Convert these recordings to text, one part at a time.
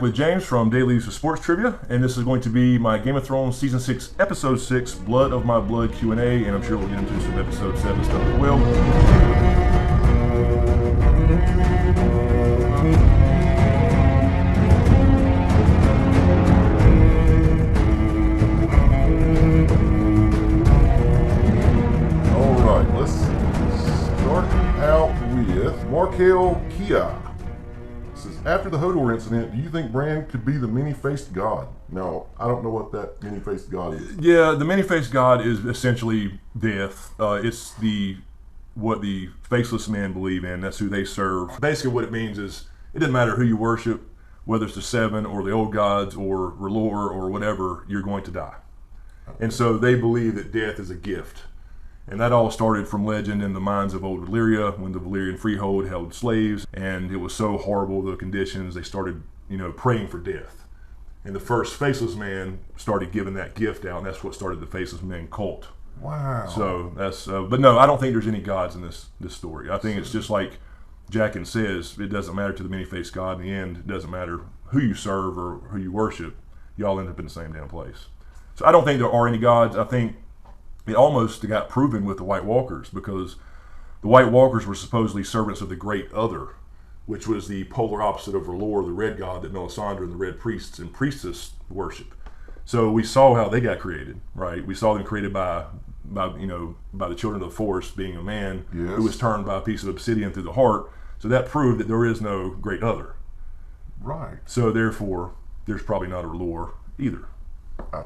with James from Daily Use of Sports Trivia, and this is going to be my Game of Thrones Season 6, Episode 6, Blood of My Blood Q&A, and I'm sure we'll get into some Episode 7 stuff as well. Alright, let's start out with Markel Kia. After the Hodor incident, do you think Bran could be the many-faced god? Now, I don't know what that many-faced god is. Yeah, the many-faced god is essentially death. It's what the faceless men believe in. That's who they serve. Basically what it means is, it doesn't matter who you worship, whether it's the Seven or the old gods or R'hllor or whatever, you're going to die. Okay. And so they believe that death is a gift. And that all started from legend in the minds of old Valyria, when the Valyrian freehold held slaves, and it was so horrible, the conditions, they started, praying for death. And the first faceless man started giving that gift out, and that's what started the faceless men cult. Wow. So that's, but no, I don't think there's any gods in this story. I think it's just like Jaqen says, it doesn't matter to the many-faced god in the end. It doesn't matter who you serve or who you worship. Y'all end up in the same damn place. So I don't think there are any gods. I think it almost got proven with the White Walkers, because the White Walkers were supposedly servants of the Great Other, which was the polar opposite of R'hllor, the red god that Melisandre and the red priests and priestess worship. So we saw how they got created, right? We saw them created by the children of the Forest, being a man who was turned by a piece of obsidian through the heart. So that proved that there is no Great Other. Right. So therefore, there's probably not a R'hllor either. I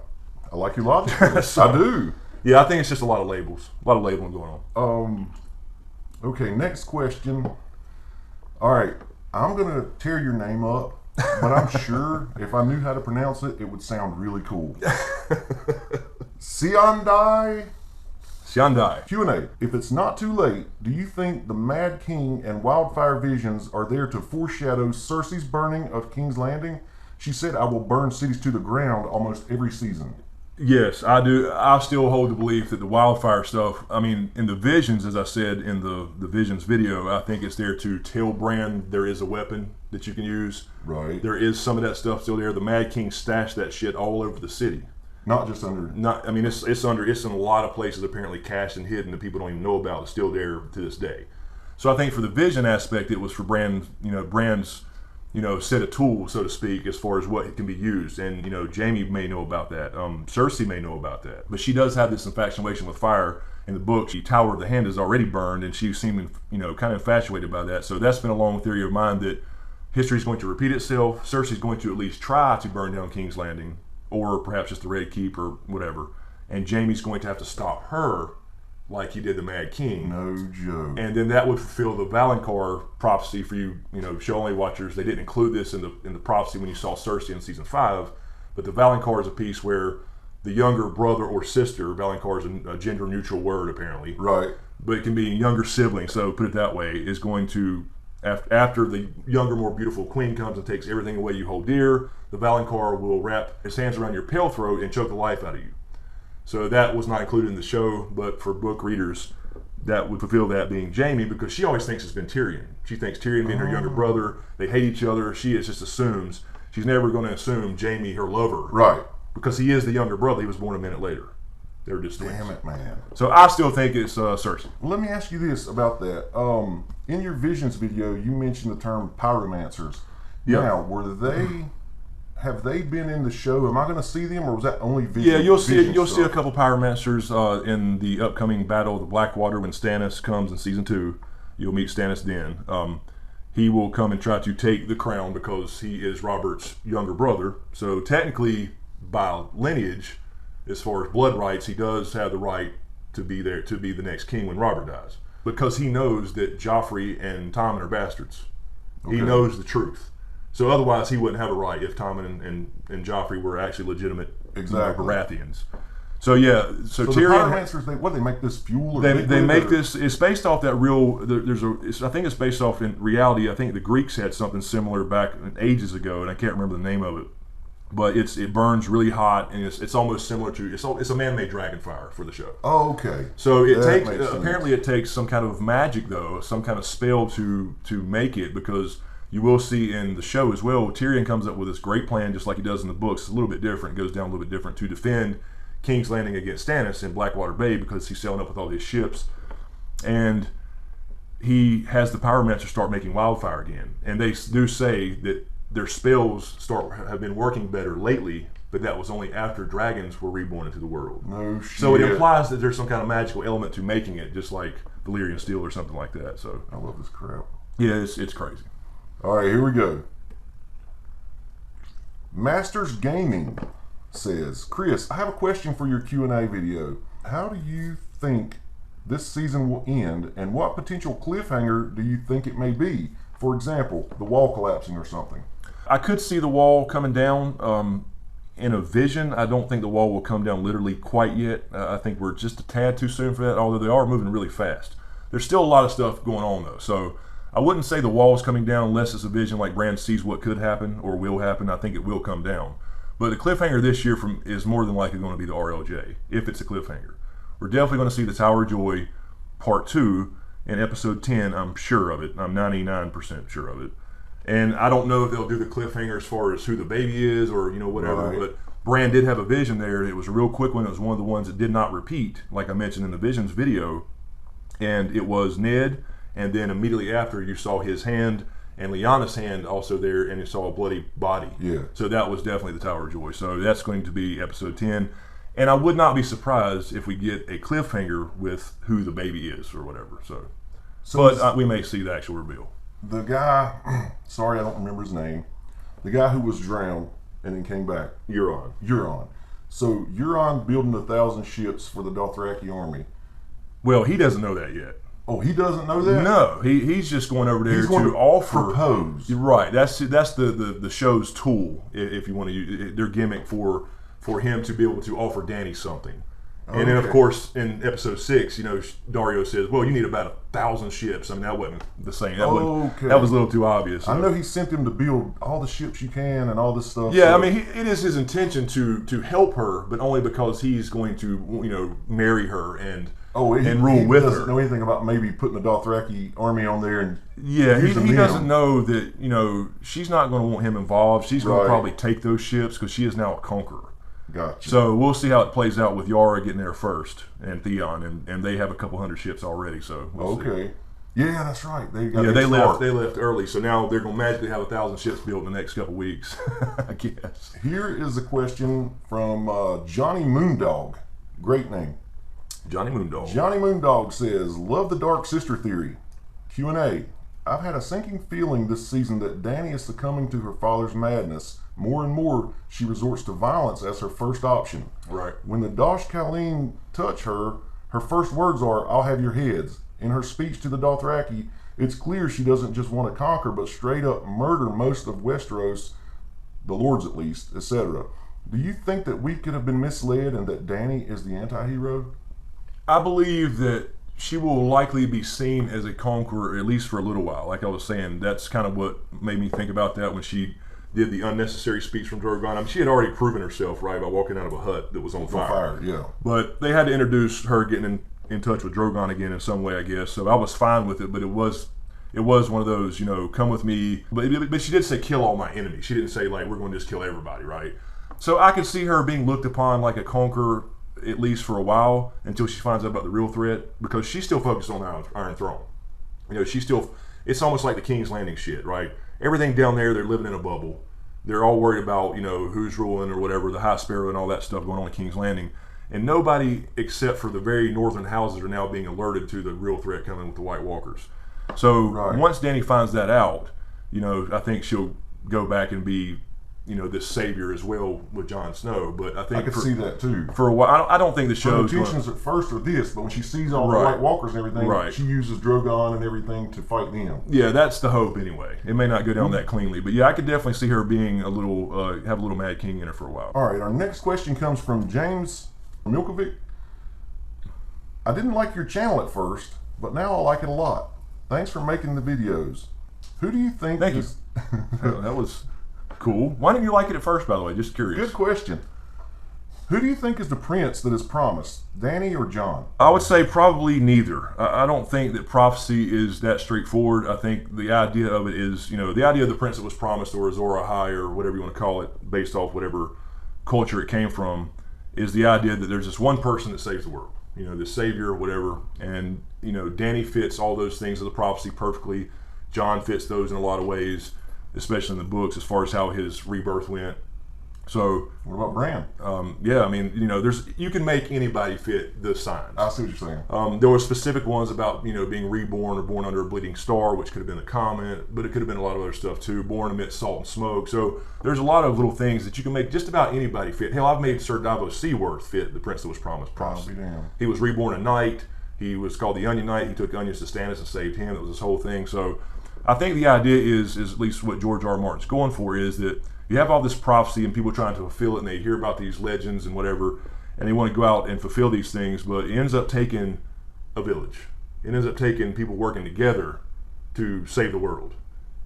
like your logic. So, I do. Yeah, I think it's just a lot of labels. A lot of labeling going on. Okay, next question. All right, I'm going to tear your name up, but I'm sure if I knew how to pronounce it, it would sound really cool. Siandai. Q&A. If it's not too late, do you think the Mad King and Wildfire visions are there to foreshadow Cersei's burning of King's Landing? She said, "I will burn cities to the ground almost every season." Yes, I do. I still hold the belief that the wildfire stuff, I mean, in the visions, as I said in the visions video, I think it's there to tell Bran there is a weapon that you can use. Right. There is some of that stuff still there. The Mad King stashed that shit all over the city. Not just under... I mean, it's in a lot of places apparently cached and hidden that people don't even know about. It's still there to this day. So I think for the vision aspect, it was for Bran's set of tools, so to speak, as far as what can be used. And, Jaime may know about that. Cersei may know about that. But she does have this infatuation with fire. In the book, the Tower of the Hand is already burned, and she seemed, kind of infatuated by that. So that's been a long theory of mine that history is going to repeat itself. Cersei's going to at least try to burn down King's Landing, or perhaps just the Red Keep or whatever. And Jaime's going to have to stop her like he did the Mad King. No joke. And then that would fulfill the Valonqar prophecy for you, show only watchers. They didn't include this in the prophecy when you saw Cersei in season 5, but the Valonqar is a piece where the younger brother or sister, Valonqar is a gender neutral word apparently. Right. But it can be a younger sibling, so put it that way, is going to, after the younger, more beautiful queen comes and takes everything away you hold dear, the Valonqar will wrap his hands around your pale throat and choke the life out of you. So that was not included in the show, but for book readers, that would fulfill that being Jaime, because she always thinks it's been Tyrion. She thinks Tyrion being her younger brother, they hate each other. She just assumes, she's never going to assume Jaime her lover. Right. Because he is the younger brother. He was born a minute later. They were just twins. Damn it, man. So I still think it's Cersei. Let me ask you this about that. In your visions video, you mentioned the term pyromancers. Yep. Now, have they been in the show? Am I going to see them, or was that only vision? Yeah, you'll see a couple pyromancers in the upcoming Battle of the Blackwater when Stannis comes in season 2. You'll meet Stannis then. He will come and try to take the crown because he is Robert's younger brother. So technically, by lineage, as far as blood rights, he does have the right to be there, to be the next king when Robert dies, because he knows that Joffrey and Tommen are bastards. Okay. He knows the truth. So otherwise, he wouldn't have a right if Tommen and Joffrey were actually legitimate Baratheons. So yeah, so Tyrion. The pyromancers, what, they make this fuel? Or they make this. It's based off that real. I think it's based off in reality. I think the Greeks had something similar back ages ago, and I can't remember the name of it. But it burns really hot, and it's almost similar to it's a man-made dragon fire for the show. Oh, okay. So it takes apparently it takes some kind of magic though, some kind of spell to make it, because you will see in the show as well, Tyrion comes up with this great plan, just like he does in the books. It's a little bit different. It goes down a little bit different to defend King's Landing against Stannis in Blackwater Bay because he's sailing up with all these ships. And he has the pyromancer start making wildfire again. And they do say that their spells have been working better lately, but that was only after dragons were reborn into the world. No shit. So it implies that there's some kind of magical element to making it, just like Valyrian steel or something like that. So I love this crap. yeah, it's crazy. All right, here we go. Masters Gaming says, Chris, I have a question for your Q&A video. How do you think this season will end, and what potential cliffhanger do you think it may be? For example, the wall collapsing or something. I could see the wall coming down in a vision. I don't think the wall will come down literally quite yet. I think we're just a tad too soon for that, although they are moving really fast. There's still a lot of stuff going on though, so I wouldn't say the wall's coming down unless it's a vision like Bran sees what could happen or will happen. I think it will come down. But the cliffhanger this year is more than likely going to be the RLJ, if it's a cliffhanger. We're definitely going to see the Tower of Joy Part 2 in episode 10. I'm sure of it. I'm 99% sure of it. And I don't know if they'll do the cliffhanger as far as who the baby is or, you know, whatever. Right. But Bran did have a vision there. It was a real quick one. It was one of the ones that did not repeat, like I mentioned in the Visions video. And it was Ned. And then immediately after, you saw his hand and Lyanna's hand also there, and you saw a bloody body. Yeah. So that was definitely the Tower of Joy. So that's going to be episode 10. And I would not be surprised if we get a cliffhanger with who the baby is or whatever. But we may see the actual reveal. The guy, sorry I don't remember his name, the guy who was drowned and then came back. Euron. So Euron building 1,000 ships for the Dothraki army. Well, he doesn't know that yet. Oh, he doesn't know that? No, he's just going over there to offer. Propose. Right. That's the show's tool, if you want to use their gimmick for him to be able to offer Dany something. And then, of course, in episode 6, you know, Dario says, "Well, you need about 1,000 ships." I mean, that wasn't the same. That was a little too obvious. So. I know he sent him to build all the ships you can and all this stuff. Yeah, so. I mean, it is his intention to help her, but only because he's going to, you know, marry her and rule with her. He doesn't know anything about maybe putting the Dothraki army on there and he doesn't know that, you know, she's not going to want him involved. She's going to probably take those ships because she is now a conqueror. Gotcha. So we'll see how it plays out with Yara getting there first and Theon, and they have a couple hundred ships already. So we'll see. Yeah, that's right. They left early, so now they're going to magically have 1,000 ships built in the next couple weeks, I guess. Here is a question from Johnny Moondog. Great name. Johnny Moondog. Johnny Moondog says, "Love the Dark Sister theory. Q&A. I've had a sinking feeling this season that Dany is succumbing to her father's madness. More and more, she resorts to violence as her first option. Right. When the Dosh Khaleen touch her, her first words are, 'I'll have your heads.' In her speech to the Dothraki, it's clear she doesn't just want to conquer, but straight up murder most of Westeros, the lords at least, etc. Do you think that we could have been misled and that Dany is the anti-hero?" I believe that she will likely be seen as a conqueror, at least for a little while. Like I was saying, that's kind of what made me think about that when she did the unnecessary speech from Drogon. I mean, she had already proven herself, right, by walking out of a hut that was on fire. Yeah. But they had to introduce her getting in touch with Drogon again in some way, I guess. So I was fine with it, but it was one of those, you know, come with me. But she did say kill all my enemies. She didn't say, like, we're going to just kill everybody, right? So I could see her being looked upon like a conqueror, at least for a while, until she finds out about the real threat, because she's still focused on the Iron Throne. You know, it's almost like the King's Landing shit, right? Everything down there, they're living in a bubble. They're all worried about, you know, who's ruling or whatever, the High Sparrow and all that stuff going on at King's Landing. And nobody except for the very northern houses are now being alerted to the real threat coming with the White Walkers. So once Dany finds that out, you know, I think she'll go back and be, you know, this savior as well with Jon Snow. But I think I could see that too. For a while, I don't think the show's her intentions at first are this, but when she sees all the White Walkers and everything, she uses Drogon and everything to fight them. Yeah, that's the hope anyway. It may not go down that cleanly, but yeah, I could definitely see her being a little, have a little Mad King in her for a while. All right, our next question comes from James Milkovic. "I didn't like your channel at first, but now I like it a lot. Thanks for making the videos. Who do you think Thank you. That was cool. Why didn't you like it at first, by the way? Just curious. Good question. Who do you think is the prince that is promised, Danny or John? I would say probably neither. I don't think that prophecy is that straightforward. I think the idea of it is, the idea of the prince that was promised, or Azor Ahai, or whatever you want to call it, based off whatever culture it came from, is the idea that there's this one person that saves the world. The savior or whatever. And, Danny fits all those things of the prophecy perfectly. John fits those in a lot of ways, especially in the books, as far as how his rebirth went. So what about Bran? Yeah, I mean, you can make anybody fit the signs. I see what you're saying. There were specific ones about being reborn or born under a bleeding star, which could have been a comment, but it could have been a lot of other stuff too. Born amid salt and smoke. So there's a lot of little things that you can make just about anybody fit. Hell, I've made Sir Davos Seaworth fit the prince that was promised. He was reborn a knight. He was called the Onion Knight. He took onions to Stannis and saved him. It was this whole thing. So I think the idea is at least what George R. R. Martin's going for, is that you have all this prophecy and people trying to fulfill it, and they hear about these legends and whatever, and they want to go out and fulfill these things, but it ends up taking a village. It ends up taking people working together to save the world.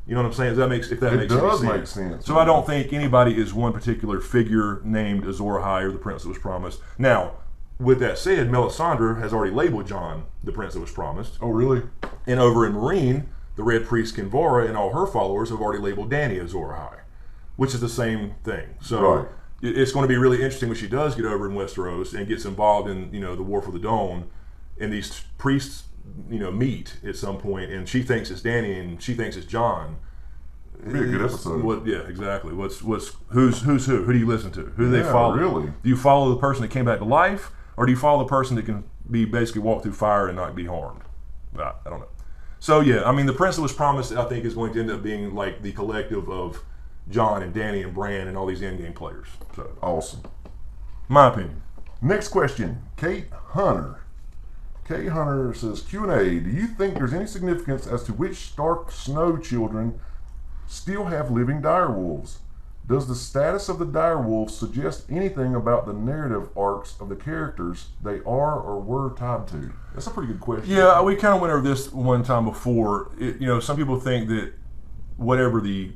You know what I'm saying? If that makes any sense. It does make sense. So I don't think anybody is one particular figure named Azor Ahai or the prince that was promised. Now, with that said, Melisandre has already labeled John the prince that was promised. Oh, really? And over in Meereen, the Red Priest Kinvara and all her followers have already labeled Danny Azor Ahai, which is the same thing. So it's going to be really interesting when she does get over in Westeros and gets involved in the War for the Dawn, and these priests meet at some point, and she thinks it's Danny and she thinks it's John. It'd be a good episode. Yeah, exactly. Who's who? Who do you listen to? Who do they follow? Really? Do you follow the person that came back to life, or do you follow the person that can be basically walk through fire and not be harmed? I don't know. So yeah, I mean, the prince that was promised, I think, is going to end up being like the collective of John and Danny and Bran and all these endgame players. So awesome. My opinion. Next question, Kate Hunter. Kate Hunter says, Q&A, do you think there's any significance as to which Stark Snow children still have living direwolves? Does the status of the direwolves suggest anything about the narrative arcs of the characters they are or were tied to? That's a pretty good question. Yeah, we kind of went over this one time before. Some people think that whatever the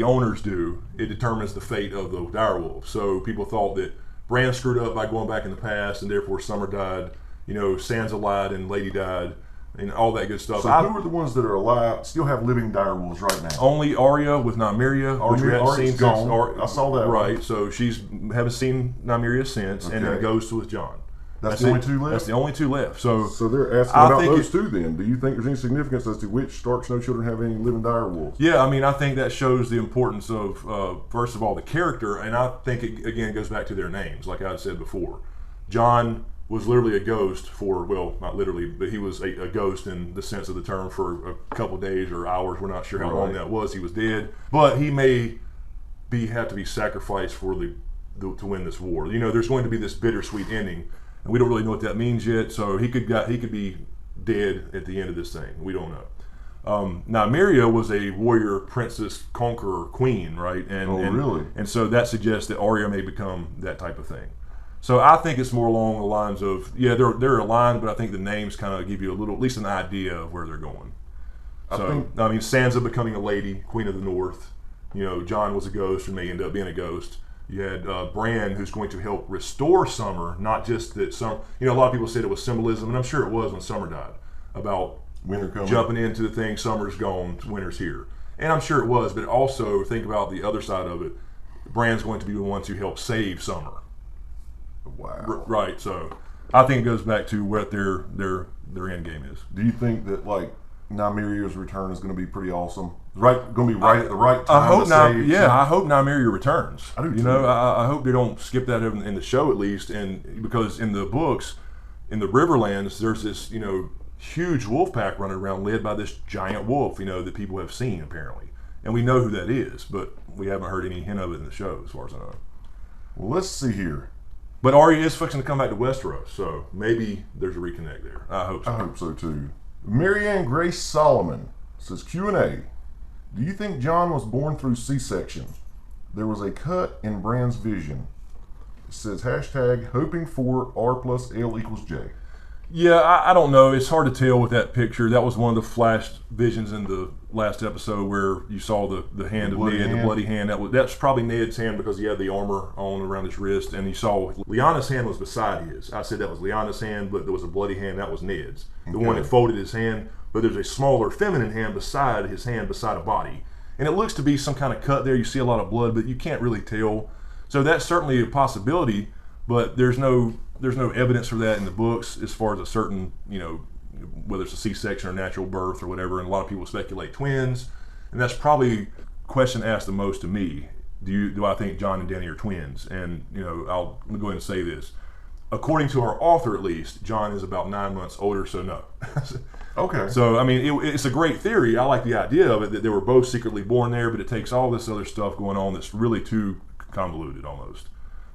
owners do, it determines the fate of the direwolves. So people thought that Bran screwed up by going back in the past, and therefore Summer died. Sansa lied and Lady died, and all that good stuff. So who are the ones that are alive, still have living direwolves right now? Only Arya with Nymeria, which we haven't seen gone. I saw that. Right, so haven't seen Nymeria since, and then goes with John. That's the only two left? That's the only two left. So they're asking about those two then. Do you think there's any significance as to which Stark Snow children have any living direwolves? Yeah, I mean, I think that shows the importance of, first of all, the character, and I think it, again, goes back to their names, like I said before. John was literally a ghost for, well, not literally, but he was a ghost in the sense of the term for a couple days or hours. We're not sure how long that was. He was dead. But he may have to be sacrificed for to win this war. There's going to be this bittersweet ending, and we don't really know what that means yet. So he could be dead at the end of this thing. We don't know. Nymeria was a warrior, princess, conqueror, queen, right? Really? And so that suggests that Arya may become that type of thing. So I think it's more along the lines of, yeah, they're aligned, but I think the names kind of give you at least an idea of where they're going. I mean, Sansa becoming a lady, Queen of the North. John was a ghost and may end up being a ghost. You had Bran, who's going to help restore Summer, not just that a lot of people said it was symbolism, and I'm sure it was when Summer died, about winter coming, jumping into the thing, summer's gone, winter's here. And I'm sure it was, but also think about the other side of it. Bran's going to be the one to help save Summer. Wow. Right, so I think it goes back to what their end game is. Do you think that Nymeria's return is going to be pretty awesome? Going to be right at the right time. I hope Nymeria returns. I do too. I hope they don't skip that in the show at least, and because in the books, in the Riverlands, there's this huge wolf pack running around led by this giant wolf that people have seen apparently, and we know who that is, but we haven't heard any hint of it in the show as far as I know. Well, let's see here. But Arya is fixing to come back to Westeros, so maybe there's a reconnect there. I hope so. I hope so too. Marianne Grace Solomon says, Q&A, do you think John was born through C-section? There was a cut in Bran's vision. It says, # hoping for R + L = J. Yeah, I don't know. It's hard to tell with that picture. That was one of the flash visions in the last episode where you saw the hand of Ned, the bloody hand. That's probably Ned's hand because he had the armor on around his wrist, and you saw Lyanna's hand was beside his. I said that was Lyanna's hand, but there was a bloody hand. That was Ned's, the one that folded his hand. But there's a smaller feminine hand beside his hand, beside a body, and it looks to be some kind of cut there. You see a lot of blood, but you can't really tell. So that's certainly a possibility, but there's no evidence for that in the books as far as a certain, whether it's a C-section or natural birth or whatever. And a lot of people speculate twins, and that's probably the question asked the most to me. Do I think John and Dany are twins? And I'll go ahead and say this. According to our author, at least, John is about 9 months older, so no. Okay. So I mean, it's a great theory. I like the idea of it that they were both secretly born there, but it takes all this other stuff going on that's really too convoluted almost.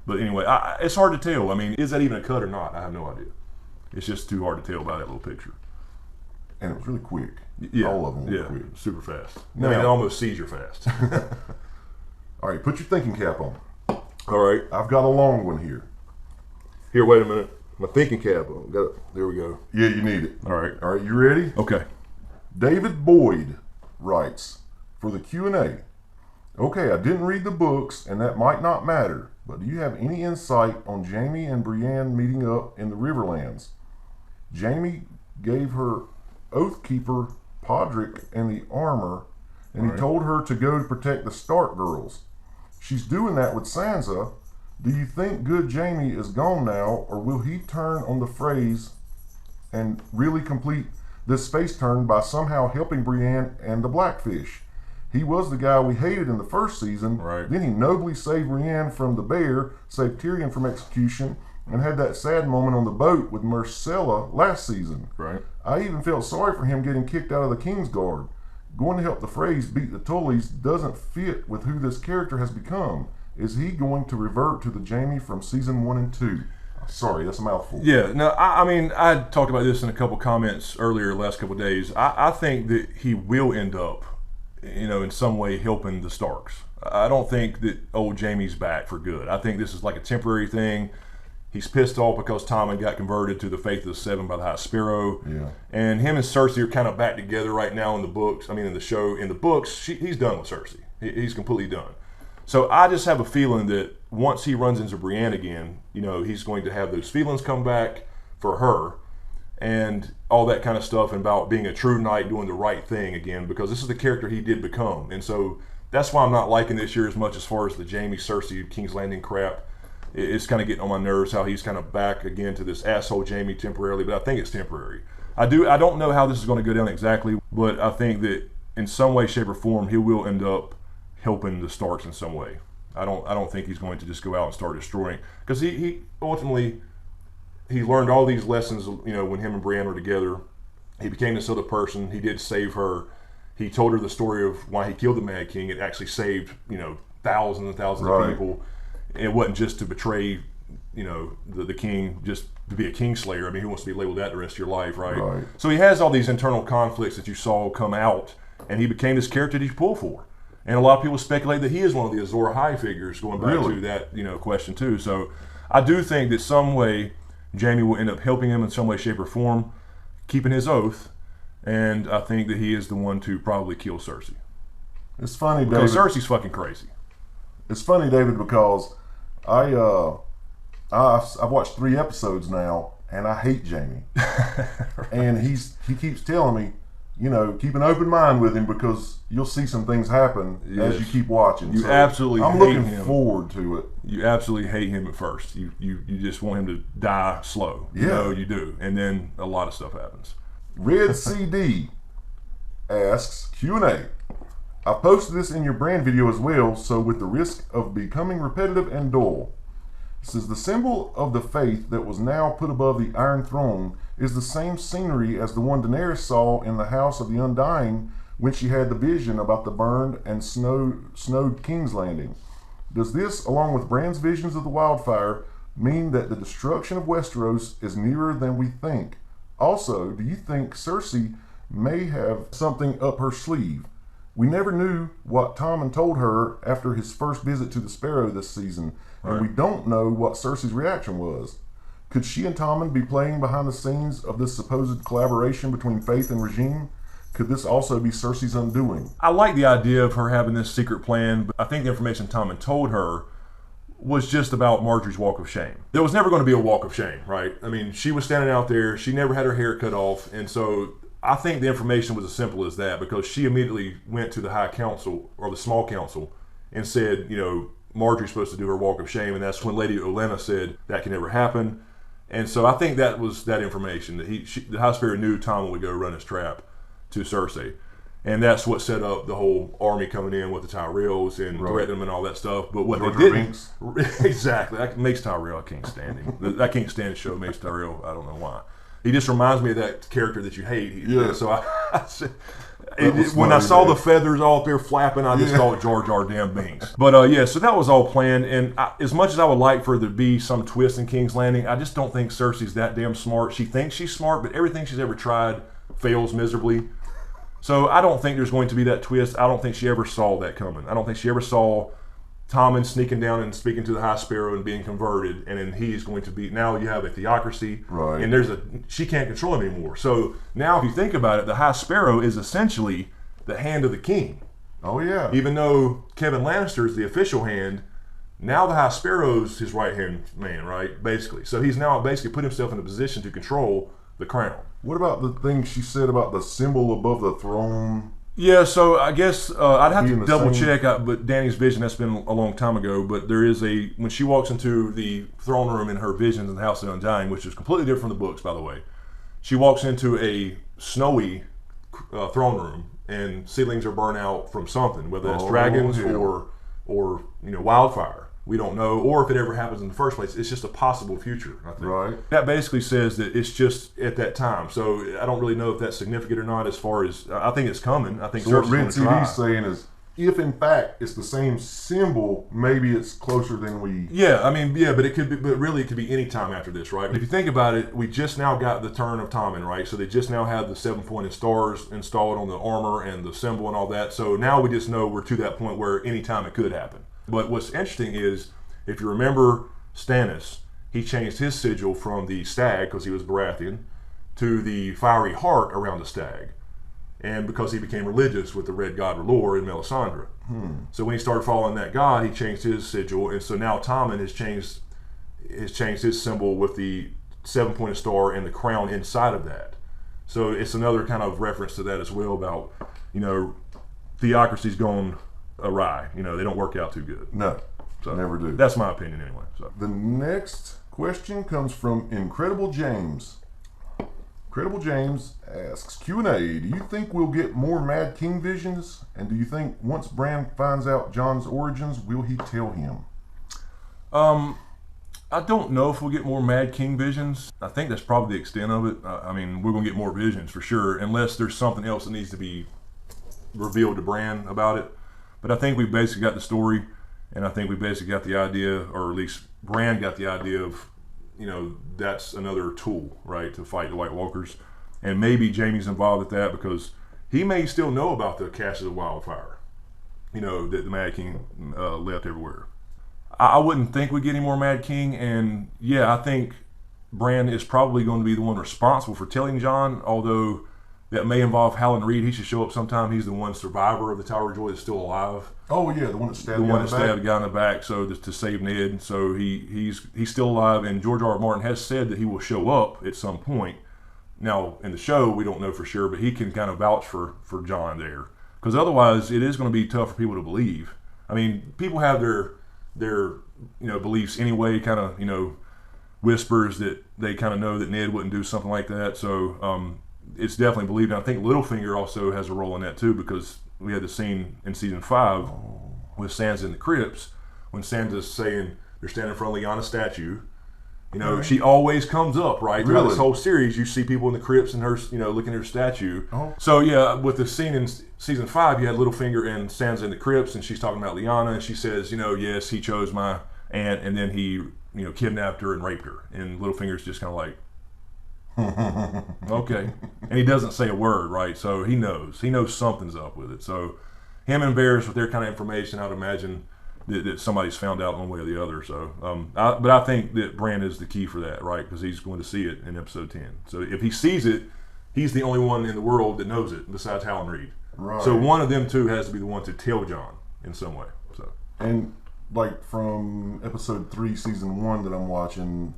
But anyway, it's hard to tell. I mean, is that even a cut or not? I have no idea. It's just too hard to tell by that little picture. And it was really quick. Yeah, all of them were quick. Super fast. Now, I mean, it almost seizure fast. All right, put your thinking cap on. All right. I've got a long one here. Here, wait a minute. My thinking cap on. Got it. There we go. Yeah, you need it. All right. All right, you ready? Okay. David Boyd writes, for the Q&A, okay, I didn't read the books, and that might not matter, but do you have any insight on Jaime and Brienne meeting up in the Riverlands? Jaime gave her Oathkeeper Podrick and the armor, and he told her to go to protect the Stark girls. She's doing that with Sansa. Do you think good Jaime is gone now, or will he turn on the phrase and really complete this space turn by somehow helping Brienne and the Blackfish? He was the guy we hated in the first season. Right. Then he nobly saved Brienne from the bear, saved Tyrion from execution, and had that sad moment on the boat with Myrcella last season. Right. I even felt sorry for him getting kicked out of the Kingsguard. Going to help the Freys beat the Tullys doesn't fit with who this character has become. Is he going to revert to the Jaime from season 1 and 2? Sorry, that's a mouthful. Yeah, no, I mean, I talked about this in a couple comments earlier the last couple of days. I think that he will end up, in some way helping the Starks. I don't think that old Jaime's back for good. I think this is like a temporary thing. He's pissed off because Tommen got converted to the Faith of the Seven by the High Sparrow. Yeah. And him and Cersei are kind of back together right now in the books. I mean, in the show. In the books, he's done with Cersei. He's completely done. So I just have a feeling that once he runs into Brienne again, he's going to have those feelings come back for her and all that kind of stuff, and about being a true knight, doing the right thing again, because this is the character he did become. And so that's why I'm not liking this year as much as far as the Jaime, Cersei, King's Landing crap. It's kind of getting on my nerves how he's kind of back again to this asshole Jaime temporarily, but I think it's temporary. I don't know how this is going to go down exactly, but I think that in some way, shape, or form, he will end up helping the Starks in some way. I don't think he's going to just go out and start destroying, because he ultimately he learned all these lessons. When him and Brienne were together, he became this other person. He did save her. He told her the story of why he killed the Mad King. It actually saved thousands and thousands of people. It wasn't just to betray the king, just to be a kingslayer. I mean, who wants to be labeled that the rest of your life, right? So he has all these internal conflicts that you saw come out, and he became this character that you pull for. And a lot of people speculate that he is one of the Azor Ahai figures, going back to that question too. So I do think that some way Jaime will end up helping him in some way, shape, or form, keeping his oath, and I think that he is the one to probably kill Cersei. It's funny, David. Because Cersei's fucking crazy. It's funny, David, because I've watched 3 episodes now, and I hate Jaime. And he keeps telling me, keep an open mind with him, because you'll see some things happen as you keep watching. You absolutely I'm hate looking him. forward to it. You absolutely hate him at first. You just want him to die slow. Yeah. You do. And then a lot of stuff happens. Red CD asks, Q&A. I posted this in your brand video as well, so with the risk of becoming repetitive and dull. It says, the symbol of the faith that was now put above the Iron Throne is the same scenery as the one Daenerys saw in the House of the Undying when she had the vision about the burned and snowed King's Landing. Does this, along with Bran's visions of the wildfire, mean that the destruction of Westeros is nearer than we think? Also, do you think Cersei may have something up her sleeve? We never knew what Tommen told her after his first visit to the Sparrow this season, and we don't know what Cersei's reaction was. Could she and Tommen be playing behind the scenes of this supposed collaboration between Faith and Regime? Could this also be Cersei's undoing? I like the idea of her having this secret plan, but I think the information Tommen told her was just about Marjorie's walk of shame. There was never going to be a walk of shame, right? I mean, she was standing out there, she never had her hair cut off, and so I think the information was as simple as that, because she immediately went to the High Council, or the Small Council, and said, you know, Marjorie's supposed to do her walk of shame, and that's when Lady Olenna said that can never happen. And so I think that was that information, that the High Sparrow knew Tommen would go run his trap to Cersei. And that's what set up the whole army coming in with the Tyrells and threatening them and all that stuff. But what they didn't, exactly, that makes Tyrell, I can't stand him. I can't stand the show makes Tyrell. I don't know why. He just reminds me of that character that you hate. Yeah. So when I saw the feathers all up there flapping, I just thought Jar Jar damn Binks. But yeah, so that was all planned. And as much as I would like for there to be some twist in King's Landing, I just don't think Cersei's that damn smart. She thinks she's smart, but everything she's ever tried fails miserably. So I don't think there's going to be that twist. I don't think she ever saw that coming. I don't think she ever saw Tommen sneaking down and speaking to the High Sparrow and being converted, and then he's going to be, now you have a theocracy, and she can't control him anymore. So now if you think about it, the High Sparrow is essentially the hand of the king. Oh yeah. Even though Kevin Lannister is the official hand, now the High Sparrow's his right-hand man, right? Basically. So he's now basically put himself in a position to control the crown. What about the thing she said about the symbol above the throne? Yeah, so I guess I'd have to double check, but Dany's vision, that's been a long time ago, but there is when she walks into the throne room in her visions in the House of the Undying, which is completely different from the books, by the way, she walks into a snowy throne room, and ceilings are burnt out from something, whether that's dragons or you know, wildfire. We don't know, or if it ever happens in the first place. It's just a possible future, I think. Right. That basically says that it's just at that time. So I don't really know if that's significant or not. As far as I think it's coming. I think so. What Red CD's saying is, if in fact it's the same symbol, maybe it's closer than we. Yeah, I mean, yeah, but it could be, but really it could be any time after this, right? But if you think about it, we just now got the turn of Tommen, right? So they just now have the 7-pointed stars installed on the armor and the symbol and all that. So now we just know we're to that point where any time it could happen. But what's interesting is, if you remember Stannis, he changed his sigil from the stag, because he was Baratheon, to the fiery heart around the stag. And because he became religious with the red god R'hllor in Melisandre. So when he started following that god, he changed his sigil. And so now Tommen has changed his symbol with the 7-pointed star and the crown inside of that. So it's another kind of reference to that as well, about, you know, theocracy's gone awry. You know, they don't work out too good. No. So never do. That's my opinion anyway. So the next question comes from Incredible James. Incredible James asks, Q&A, do you think we'll get more Mad King visions? And do you think once Bran finds out Jon's origins, will he tell him? I don't know if we'll get more Mad King visions. I think that's probably the extent of it. I mean, we're going to get more visions for sure, unless there's something else that needs to be revealed to Bran about it. But I think we've basically got the story. And I think we basically got the idea, or at least Bran got the idea of, you know, that's another tool, right, to fight the White Walkers. And maybe Jaime's involved with that, because he may still know about the caches of wildfire, you know, that the Mad King left everywhere. I wouldn't think we'd get any more Mad King. And yeah, I think Bran is probably going to be the one responsible for telling Jon, although that may involve Howland Reed. He should show up sometime. He's the one survivor of the Tower of Joy that's still alive. Oh yeah, the one that stabbed the guy in the back. So to save Ned. So he's still alive. And George R.R. Martin has said that he will show up at some point. Now in the show we don't know for sure, but he can kind of vouch for Jon there, because otherwise it is going to be tough for people to believe. I mean, people have their you know, beliefs anyway. Kind of, you know, whispers that they kind of know that Ned wouldn't do something like that. So it's definitely believed. And I think Littlefinger also has a role in that too, because we had the scene in season 5 with Sansa in the crypts, when Sansa's saying they're standing in front of Lyanna's statue. You know, she always comes up, right? Throughout this whole series, you see people in the crypts and her, you know, looking at her statue. So yeah, with the scene in season 5, you had Littlefinger and Sansa in the crypts, and she's talking about Lyanna, and she says, you know, yes, he chose my aunt, and then he, you know, kidnapped her and raped her. And Littlefinger's just kind of like, okay. And he doesn't say a word, right? So he knows something's up with it. So him and Varys, with their kind of information, I'd imagine that somebody's found out one way or the other. So, but I think that Bran is the key for that, right? Because he's going to see it in episode 10. So if he sees it, he's the only one in the world that knows it besides Hal and Reed. Right. So one of them two has to be the one to tell Jon in some way. So and like from episode 3, season 1 that I'm watching,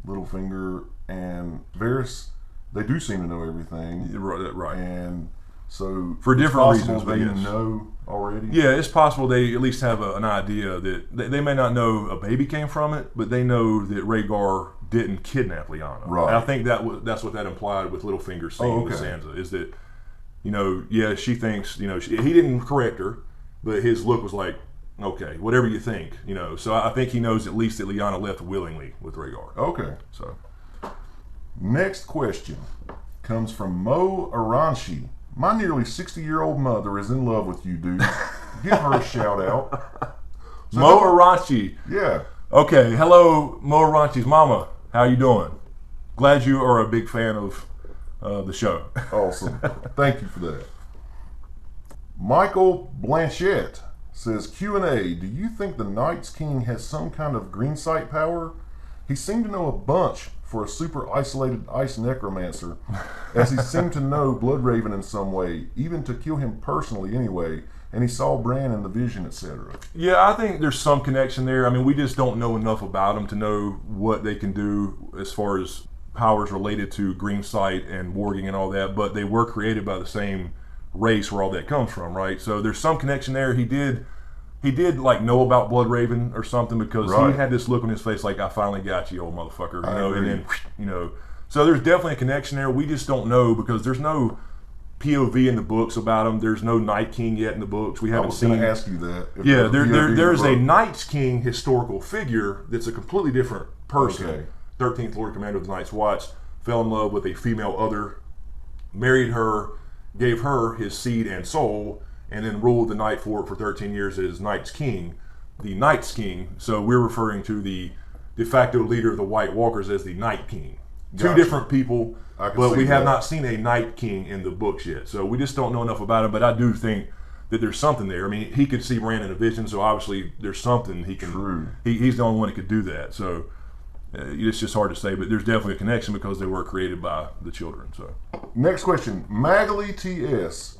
Littlefinger and Varys, they do seem to know everything. Right. And so for different reasons, they yes. know already. Yeah, it's possible they at least have an idea that they may not know a baby came from it, but they know that Rhaegar didn't kidnap Lyanna. Right. And I think that's what that implied with Littlefinger saying with Sansa is that, yeah, she thinks, he didn't correct her, but his look was like, okay, whatever you think, So I think he knows at least that Lyanna left willingly with Rhaegar. Okay. So next question comes from Mo Aranshi. My nearly 60-year-old mother is in love with you, dude. Give her a shout out. So Mo Aranshi. Yeah. Okay, hello, Mo Aranchi's mama. How you doing? Glad you are a big fan of the show. Awesome. Thank you for that. Michael Blanchette says, Q&A, do you think the Night's King has some kind of green sight power? He seemed to know a bunch for a super isolated ice necromancer, as he seemed to know Bloodraven in some way, even to kill him personally anyway, and he saw Bran in the vision, etc. Yeah, I think there's some connection there. I mean, we just don't know enough about them to know what they can do as far as powers related to green sight and warging and all that, but they were created by the same race where all that comes from, right? So there's some connection there. He did like know about Bloodraven or something because he had this look on his face like, I finally got you, old motherfucker, and then, so there's definitely a connection there. We just don't know because there's no POV in the books about him. There's no Night King yet in the books. We haven't seen. I was going to ask you that. Yeah, there's a Night's King historical figure that's a completely different person. Okay. 13th Lord Commander of the Night's Watch, fell in love with a female other, married her, gave her his seed and soul, and then ruled the Night Fort for 13 years as Night's King, the Night's King. So we're referring to the de facto leader of the White Walkers as the Night King. Gotcha. Two different people, but we have that. not seen a Night King in the books yet. So we just don't know enough about him, but I do think that there's something there. I mean, he could see Bran in a vision, so obviously there's something he can. True. He's the only one that could do that. So it's just hard to say, but there's definitely a connection because they were created by the children. So next question, Magali TS.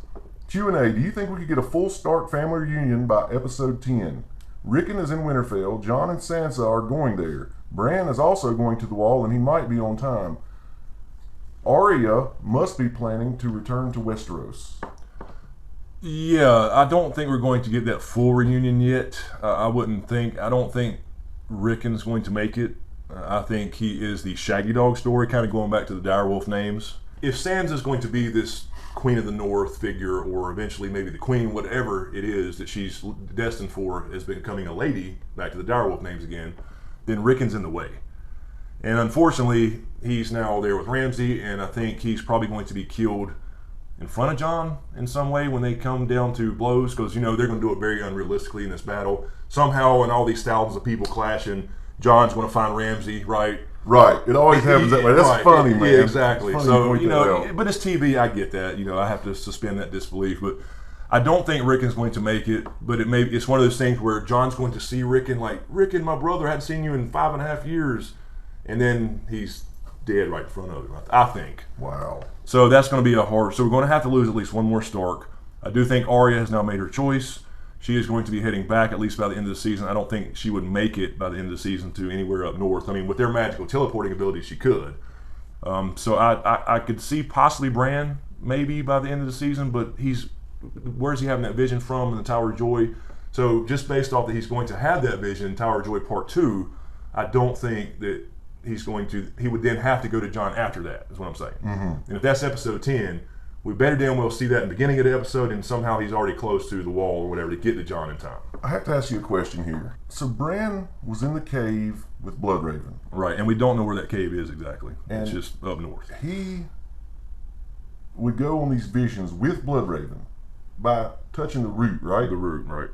Q&A, do you think we could get a full Stark family reunion by episode 10? Rickon is in Winterfell, Jon and Sansa are going there. Bran is also going to the Wall and he might be on time. Arya must be planning to return to Westeros. yeah, I don't think we're going to get that full reunion yet. I don't think Rickon's going to make it. I think he is the Shaggy Dog story, kind of going back to the direwolf names. If Sansa's going to be this Queen of the North figure, or eventually maybe the Queen, whatever it is that she's destined for, as becoming a lady, back to the direwolf names again, then Rickon's in the way. And unfortunately, he's now there with Ramsay, and I think he's probably going to be killed in front of Jon in some way when they come down to blows, because they're going to do it very unrealistically in this battle. Somehow, when all these thousands of people clashing, Jon's going to find Ramsay, right? Right. It always happens that way. That's funny, man. Yeah, exactly. So, out. but it's TV, I get that. I have to suspend that disbelief. But I don't think Rickon's going to make it, but it's one of those things where Jon's going to see Rickon, like, Rickon, my brother, I hadn't seen you in 5.5 years. And then he's dead right in front of him, I think. Wow. So that's going to be so we're going to have to lose at least one more Stark. I do think Arya has now made her choice. She is going to be heading back at least by the end of the season. I don't think she would make it by the end of the season to anywhere up north. I mean, with their magical teleporting ability, she could. So I could see possibly Bran maybe by the end of the season, but where's he having that vision from in the Tower of Joy? So just based off that he's going to have that vision in Tower of Joy Part 2, I don't think that he would then have to go to Jon after that, is what I'm saying. Mm-hmm. And if that's episode 10, we better damn well see that in the beginning of the episode, and somehow he's already close to the wall or whatever to get to Jon in time. I have to ask you a question here. So Bran was in the cave with Bloodraven. Right, and we don't know where that cave is exactly. And it's just up north. He would go on these visions with Bloodraven by touching the root, right? The root, right.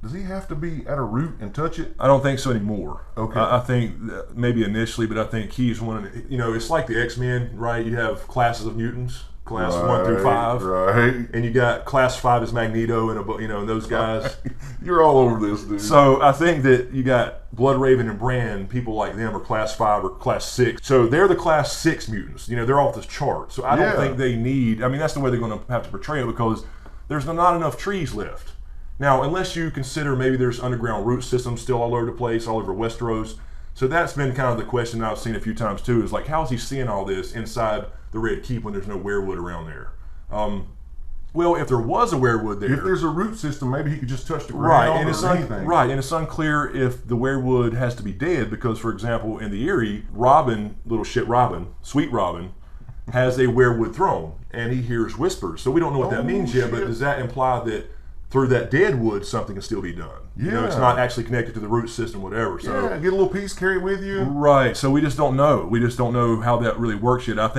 Does he have to be at a root and touch it? I don't think so anymore. Okay. I think maybe initially, but I think he's one of the, it's like the X-Men, right? You have classes of mutants. class 1 through 5. Right. And you got class 5 is Magneto and those guys. You're all over this, dude. So I think that you got Bloodraven and Bran, people like them are class 5 or class 6. So they're the class 6 mutants. They're off this chart. So I don't think they need, that's the way they're going to have to portray it, because there's not enough trees left. Now, unless you consider maybe there's underground root systems still all over the place, all over Westeros. So that's been kind of the question I've seen a few times too, is like, how is he seeing all this inside the Red Keep when there's no weirwood around there? Well, if there was a weirwood there, if there's a root system, maybe he could just touch the ground and or anything. Right, and it's unclear if the weirwood has to be dead, because, for example, in the Eyrie, Robin, little shit Robin, sweet Robin, has a weirwood throne, and he hears whispers. So we don't know what that means yet, but does that imply that through that dead wood something can still be done? It's not actually connected to the root system, whatever. So get a little piece, carry it with you. Right. So we just don't know. We just don't know how that really works yet. I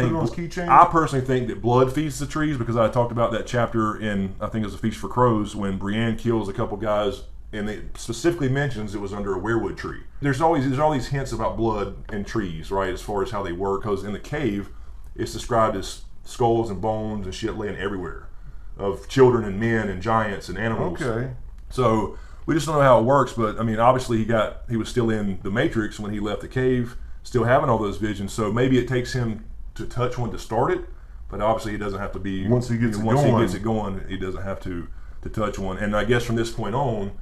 personally think that blood feeds the trees, because I talked about that chapter in, I think it was A Feast for Crows, when Brienne kills a couple guys, and it specifically mentions it was under a weirwood tree. There's all these hints about blood and trees, right, as far as how they work, because in the cave, it's described as skulls and bones and shit laying everywhere, of children and men and giants and animals. Okay. So we just don't know how it works, but obviously he was still in the Matrix when he left the cave, still having all those visions. So maybe it takes him to touch one to start it, but obviously he doesn't have to be, once he gets it going, he doesn't have to touch one. And I guess from this point on,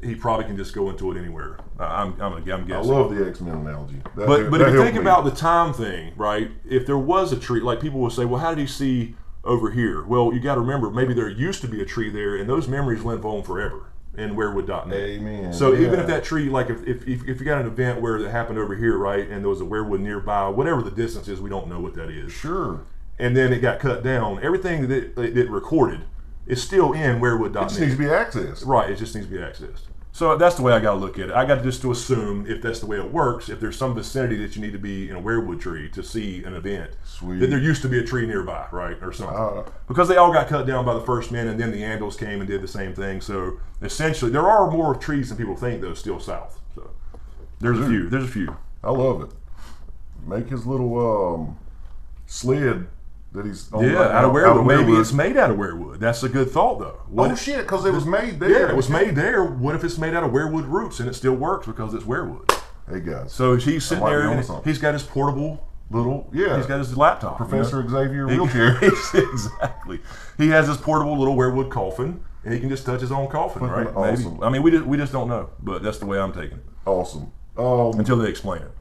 he probably can just go into it anywhere. I'm guessing. I love the X-Men analogy. But if you think about the time thing, right? If there was a tree, like people will say, well, how did he see over here? Well, you got to remember, maybe there used to be a tree there, and those memories live on forever in weirwood.net. Amen. So even if that tree, like if you got an event where it happened over here, right, and there was a weirwood nearby, whatever the distance is, we don't know what that is. Sure. And then it got cut down. Everything that it recorded is still in weirwood.net. It just needs to be accessed. Right, it just needs to be accessed. So that's the way I got to look at it. I got just to assume, if that's the way it works, if there's some vicinity that you need to be in a weirwood tree to see an event, Sweet. that there used to be a tree nearby, right, or something. Because they all got cut down by the first men, and then the Andals came and did the same thing. So essentially, there are more trees than people think, though, still south. So there's a few. There's a few. I love it. Make his little sled that he's on out of weirwood. Maybe it's made out of weirwood. That's a good thought, though. Shit, because it was made there. Yeah, it was made there. What if it's made out of weirwood roots and it still works because it's weirwood? Hey guys. So he's sitting there and he's got his portable little. He's got his laptop. Professor Xavier wheelchair. Exactly. He has his portable little weirwood coffin, and he can just touch his own coffin, right? Awesome. Maybe. We just don't know, but that's the way I'm taking it. Awesome. Until they explain it.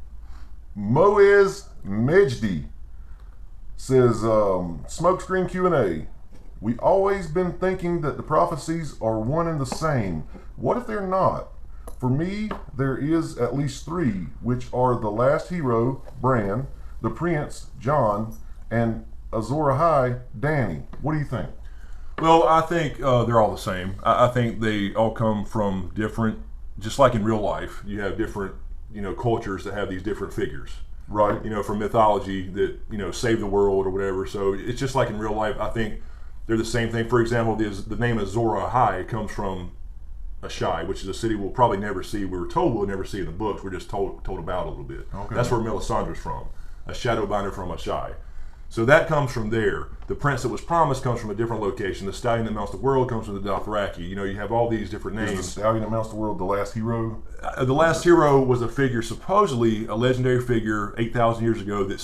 Moez Mejdi says, smokescreen Q&A. We always been thinking that the prophecies are one and the same. What if they're not? For me, there is at least 3, which are the last hero, Bran, the prince, Jon, and Azor Ahai, Danny. What do you think? Well, I think they're all the same. I think they all come from different, just like in real life, you have different, cultures that have these different figures. Right. From mythology that, save the world or whatever. So it's just like in real life. I think they're the same thing. For example, the name Azor Ahai comes from Ashai, which is a city we'll probably never see. We were told we'll never see in the books. We're just told about it a little bit. Okay. That's where Melisandre's from, a shadowbinder from Ashai. So that comes from there. The prince that was promised comes from a different location. The stallion that mounts the world comes from the Dothraki. You have all these different names. Is the stallion that mounts the world the last hero? The last hero was a figure, supposedly a legendary figure 8,000 years ago that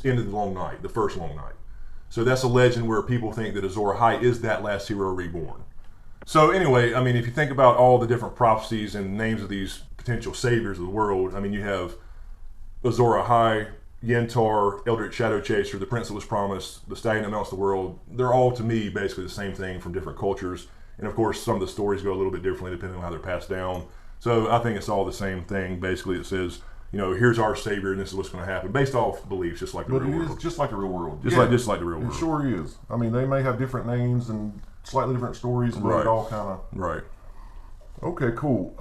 ended the long night, the first long night. So that's a legend where people think that Azor Ahai is that last hero reborn. So anyway, if you think about all the different prophecies and names of these potential saviors of the world, you have Azor Ahai, Yentar, Eldritch Shadow Chaser, the prince that was promised, the stallion that mounts the world. They're all, to me, basically the same thing from different cultures. And of course, some of the stories go a little bit differently depending on how they're passed down. So I think it's all the same thing. Basically, it says, here's our savior and this is what's going to happen, based off beliefs, just like the real world. It's just like the real world. Just like the real world. It sure is. They may have different names and slightly different stories, but it all kind of... Right. Okay, cool.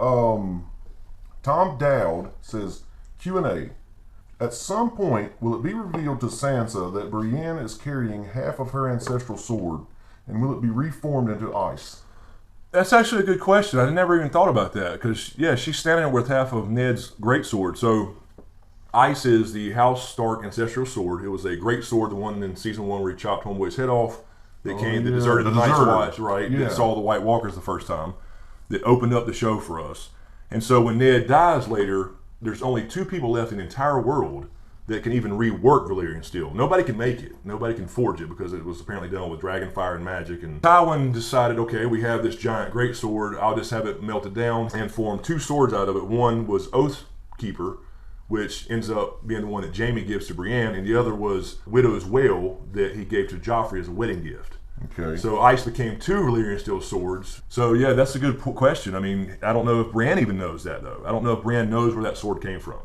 Tom Dowd says, Q&A. At some point, will it be revealed to Sansa that Brienne is carrying half of her ancestral sword, and will it be reformed into ice? That's actually a good question. I never even thought about that, because, she's standing there with half of Ned's greatsword. So Ice is the House Stark ancestral sword. It was a great sword, the one in season 1 where he chopped Homeboy's head off. That that deserted the Night's Watch, right? Yeah. That saw the White Walkers the first time. That opened up the show for us. And so when Ned dies later, there's only 2 people left in the entire world that can even rework Valyrian steel. Nobody can make it. Nobody can forge it because it was apparently done with dragon fire and magic. And Tywin decided, okay, we have this giant great sword. I'll just have it melted down and form 2 swords out of it. One was Oathkeeper, which ends up being the one that Jaime gives to Brienne, and the other was Widow's Wail that he gave to Joffrey as a wedding gift. Okay. So Ice became 2 Valyrian steel swords. So yeah, that's a good question. I mean, I don't know if Brienne even knows that though. I don't know if Brienne knows where that sword came from.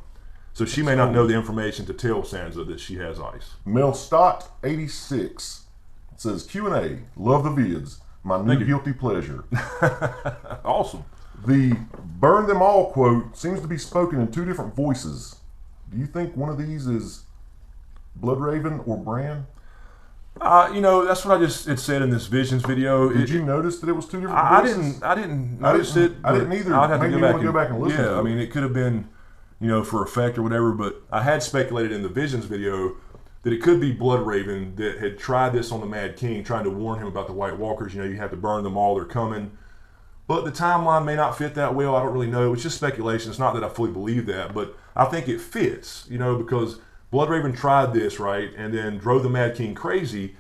So she may not know the information to tell Sansa that she has ice. Mel Stott 86 says Q&A. Love the vids. My new guilty pleasure. Awesome. The burn them all quote seems to be spoken in 2 different voices. Do you think one of these is Bloodraven or Bran? You know, that's what it said in this Visions video. Did you notice that it was 2 different voices? I didn't notice it. I didn't either. I'd have to go back and listen to it. Yeah, I mean, it could have been, you know, for effect or whatever, but I had speculated in the Visions video that it could be Bloodraven that had tried this on the Mad King, trying to warn him about the White Walkers. You know, you have to burn them all, they're coming. But the timeline may not fit that well. I don't really know. It's just speculation. It's not that I fully believe that, but I think it fits, you know, because Bloodraven tried this, right, and then drove the Mad King crazy,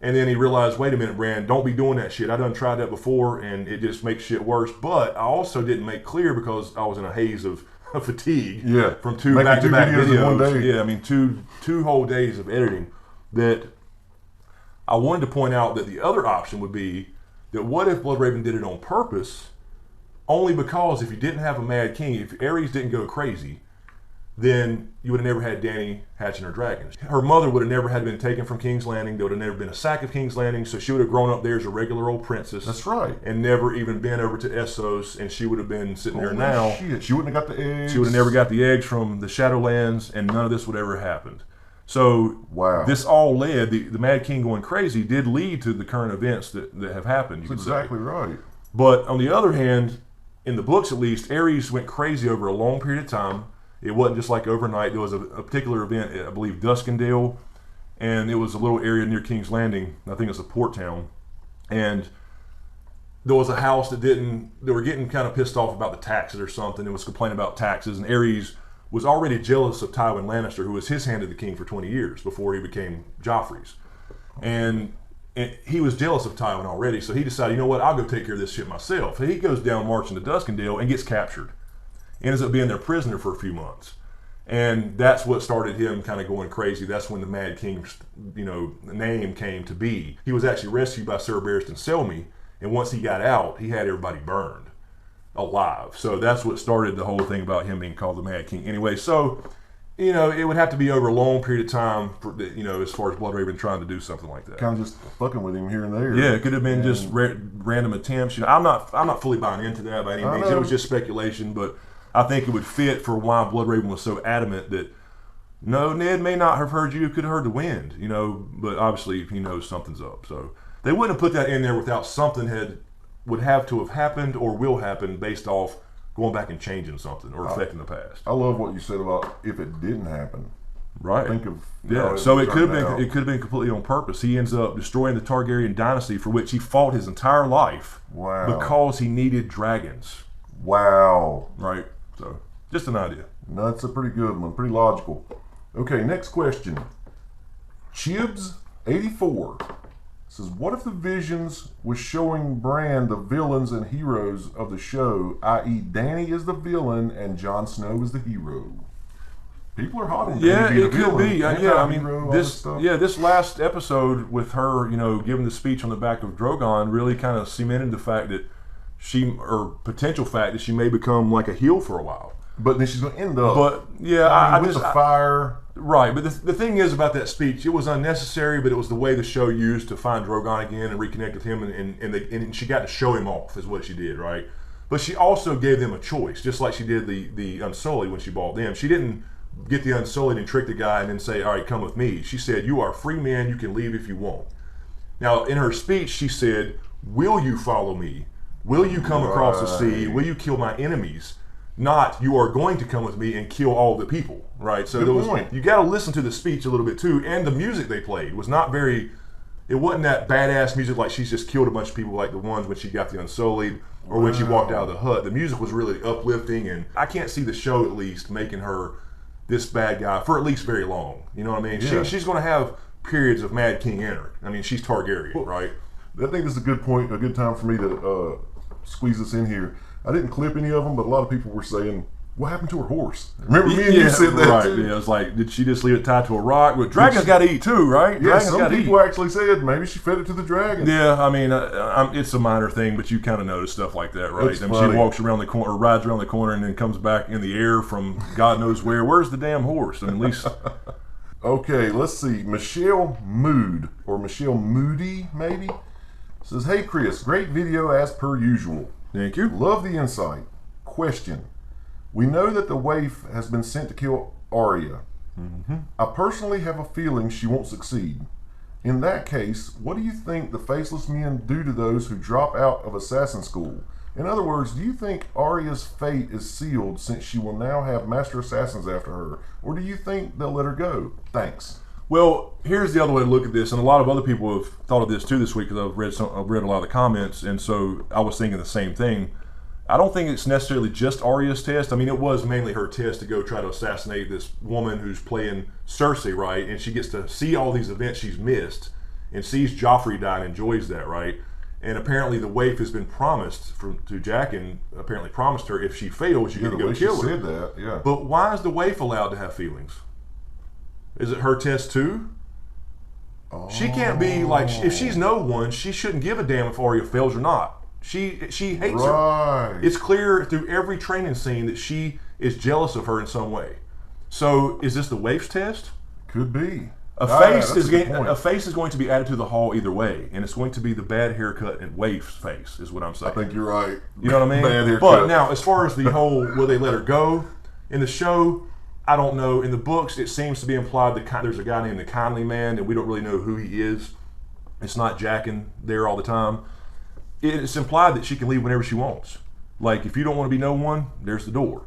and then he realized, wait a minute, Bran, don't be doing that shit. I done tried that before, and it just makes shit worse. But I also didn't make clear because I was in a haze of fatigue from 2 back-to-back videos. In one day. Yeah, I mean, two whole days of editing, that I wanted to point out that the other option would be that what if Bloodraven did it on purpose, only because if you didn't have a Mad King, if Aerys didn't go crazy, then you would have never had Dany hatching her dragons. Her mother would have never had been taken from King's Landing. There would have never been a sack of King's Landing, so she would have grown up there as a regular old princess. That's right. And never even been over to Essos, and she would have been sitting there now. Shit. She wouldn't have got the eggs. She would have never got the eggs from the Shadowlands, and none of this would ever happened. So this all led, the Mad King going crazy did lead to the current events that have happened. That's exactly right. But on the other hand, in the books at least, Aerys went crazy over a long period of time. It wasn't just like overnight. There was a particular event, I believe Duskendale, and it was a little area near King's Landing. I think it's a port town. And there was a house they were getting kind of pissed off about the taxes or something. It was complaining about taxes, and Aerys was already jealous of Tywin Lannister, who was his hand of the king for 20 years before he became Joffrey's. And he was jealous of Tywin already, so he decided, you know what, I'll go take care of this shit myself. So he goes down marching to Duskendale and gets captured. Ends up being their prisoner for a few months. And that's what started him kind of going crazy. That's when the Mad King's, you know, name came to be. He was actually rescued by Sir Barristan Selmy, and once he got out, he had everybody burned alive. So that's what started the whole thing about him being called the Mad King. Anyway, so, you know, it would have to be over a long period of time, for, you know, as far as Bloodraven trying to do something like that. Kind of just fucking with him here and there. Yeah, it could have been just random attempts. You know, I'm not fully buying into that by any means. It was just speculation, but I think it would fit for why Bloodraven was so adamant that, no, Ned may not have heard you, could have heard the wind, you know, but obviously he knows something's up. So they wouldn't have put that in there without something would have to have happened or will happen based off going back and changing something or affecting the past. I love what you said about if it didn't happen. Right. Think of so it could have been completely on purpose. He ends up destroying the Targaryen dynasty, for which he fought his entire life. Wow. Because he needed dragons. Wow. Right. So just an idea. No, that's a pretty good one. Pretty logical. Okay, next question. Chibs84 says, what if the Visions was showing Bran the villains and heroes of the show, i.e. Dany is the villain and Jon Snow is the hero? People are hot on Dany being a villain. I mean, this last episode with her, you know, giving the speech on the back of Drogon really kind of cemented the fact that potential fact that she may become like a heel for a while. But then she's going to end up. But yeah, with the fire. Right, but the thing is about that speech, it was unnecessary, but it was the way the show used to find Drogon again and reconnect with him, and she got to show him off, is what she did, right? But she also gave them a choice, just like she did the Unsullied when she bought them. She didn't get the Unsullied and trick the guy and then say, all right, come with me. She said, you are a free man, you can leave if you want. Now, in her speech, she said, will you follow me? Will you come across the sea? Will you kill my enemies? not you are going to come with me and kill all the people, right? So you got to listen to the speech a little bit too, and the music they played was not very. It wasn't that badass music like she's just killed a bunch of people like the ones when she got the Unsullied or when she walked out of the hut. The music was really uplifting, and I can't see the show at least making her this bad guy for at least very long. You know what I mean? Yeah. She's going to have periods of Mad King in her. I mean, she's Targaryen, right? I think this is a good point, a good time for me to squeeze this in here. I didn't clip any of them, but a lot of people were saying, what happened to her horse? Remember me and you said that right, too? Yeah, it's like, did she just leave it tied to a rock? Well, dragons got to eat too, right? Yeah, Dragons some people actually said maybe she fed it to the dragon. Yeah, I mean, it's a minor thing, but you kind of notice stuff like that, right? I mean, she walks around the corner, or rides around the corner, and then comes back in the air from God knows where. Where's the damn horse? I mean, at least... Okay, let's see. Michelle Mood, or Michelle Moody, maybe, says, hey, Chris, great video as per usual. Thank you. Love the insight. Question. We know that the waif has been sent to kill Arya. Mm-hmm. I personally have a feeling she won't succeed. In that case, what do you think the Faceless Men do to those who drop out of assassin school? In other words, do you think Arya's fate is sealed since she will now have master assassins after her? Or do you think they'll let her go? Thanks. Well, here's the other way to look at this, and a lot of other people have thought of this too this week because I've read a lot of the comments, and so I was thinking the same thing. I don't think it's necessarily just Arya's test. I mean, it was mainly her test to go try to assassinate this woman who's playing Cersei, right? And she gets to see all these events she's missed and sees Joffrey die and enjoys that, right? And apparently the waif has been promised to Jaqen, apparently promised her if she fails, you get to go kill her. She said that, yeah. But why is the waif allowed to have feelings? Is it her test too? Oh. She can't be like, if she's no one, she shouldn't give a damn if Arya fails or not. She hates her. It's clear through every training scene that she is jealous of her in some way. So is this the waif's test? Could be. A face is going to be added to the hall either way, and it's going to be the bad haircut and waif's face, is what I'm saying. I think you're right. You know what I mean? Bad haircut. But now, as far as the whole, will they let her go? In the show, I don't know. In the books, it seems to be implied that there's a guy named the Kindly Man, and we don't really know who he is. It's not Jaqen there all the time. It's implied that she can leave whenever she wants. Like, if you don't want to be no one, there's the door.